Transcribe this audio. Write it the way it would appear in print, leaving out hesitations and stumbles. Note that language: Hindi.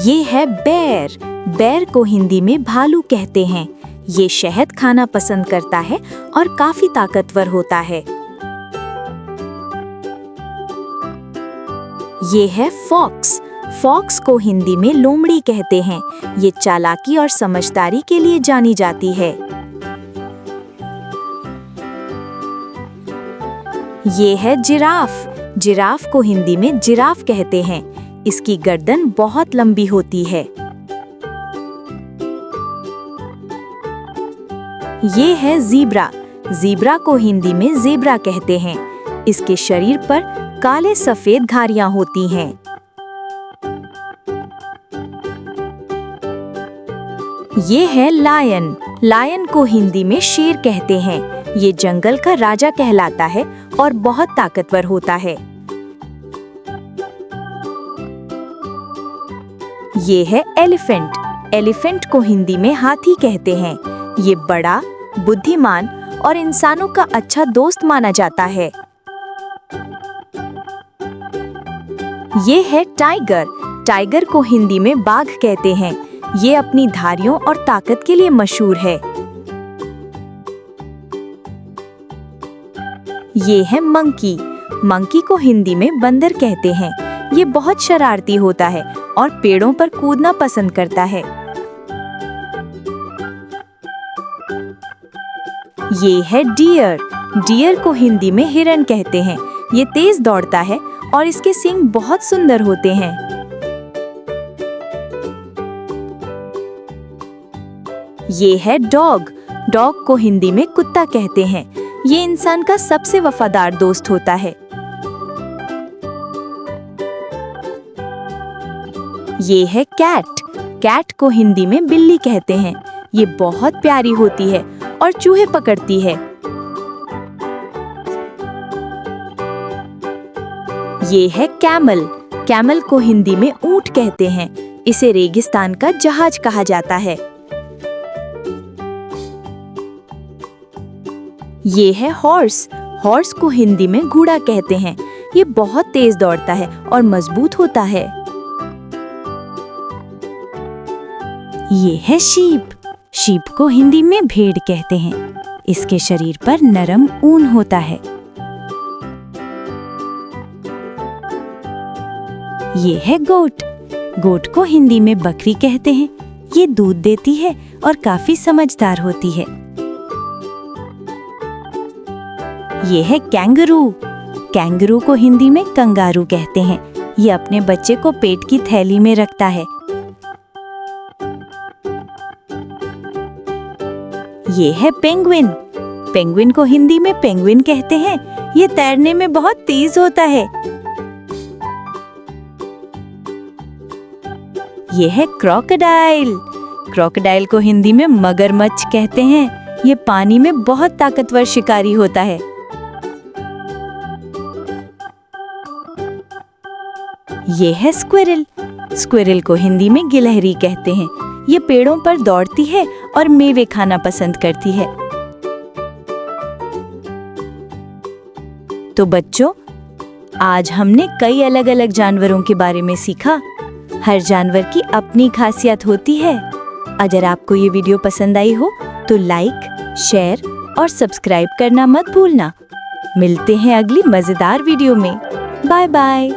ये है बेर। बेर को हिंदी में भालू कहते हैं। ये शहद खाना पसंद करता है और काफी ताकतवर होता है। ये है फॉक्स। फॉक्स को हिंदी में लोमड़ी कहते हैं। ये चालाकी और समझदारी के लिए जानी जाती है। ये है जिराफ। जिराफ को हिंदी में जिराफ कहते हैं। इसकी गर्दन बहुत लंबी होती है। ये है ज़ीब्रा। ज़ीब्रा को हिंदी में ज़ेब्रा कहते हैं। इसके शरीर पर काले सफेद धारियां होती हैं। ये है लायन। लायन को हिंदी में शेर कहते हैं। ये जंगल का राजा कहलाता है और बहुत ताकतवर होता है। ये है एलिफेंट। एलिफेंट को हिंदी में हाथी कहते हैं। ये बड़ा, बुद्धिमान और इंसानों का अच्छा दोस्त माना जाता है। ये है टाइगर। टाइगर को हिंदी में बाघ कहते हैं। ये अपनी धारियों और ताकत के लिए मशहूर है। ये है मंकी। मंकी को हिंदी में बंदर कहते हैं। ये बहुत शरारती होता है और पेड़ों पर कूदना पसंद करता है। ये है डियर। डियर को हिंदी में हिरन कहते हैं। ये तेज दौड़ता है और इसके सींग बहुत सुंदर होते हैं। ये है डॉग। डॉग को हिंदी में कुत्ता कहते हैं। ये इंसान का सबसे वफादार दोस्त होता है। ये है कैट। कैट को हिंदी में बिल्ली कहते हैं। ये बहुत प्यारी होती है और चूहे पकड़ती है। ये है कैमल। कैमल को हिंदी में ऊंट कहते हैं। इसे रेगिस्तान का जहाज कहा जाता है। ये है हॉर्स। हॉर्स को हिंदी में घोड़ा कहते हैं। ये बहुत तेज दौड़ता है और मजबूत होता है। ये है शीप। शीप को हिंदी में भेड़ कहते हैं। इसके शरीर पर नरम ऊन होता है। ये है गोट। गोट को हिंदी में बकरी कहते हैं। ये दूध देती है और काफी समझदार होती है। ये है कैंगरू। कैंगरू को हिंदी में कंगारू कहते हैं। ये अपने बच्चे को पेट की थैली में रखता है। ये है पेंगुइन। पेंगुइन को हिंदी में पेंगुइन कहते हैं। ये तैरने में बहुत तेज होता है। ये है क्रोकोडाइल। क्रोकोडाइल को हिंदी में मगरमच्छ कहते हैं। ये पानी में बहुत ताकतवर शिकारी होता है। ये है स्क्विरल। स्क्विरल को हिंदी में गिलहरी कहते हैं। ये पेड़ों पर दौड़ती है और मेवे खाना पसंद करती है। तो बच्चों, आज हमने कई अलग अलग जानवरों के बारे में सीखा। हर जानवर की अपनी खासियत होती है। अगर आपको ये वीडियो पसंद आई हो तो लाइक, शेयर और सब्सक्राइब करना मत भूलना। मिलते हैं अगली मजेदार वीडियो में। Bye bye.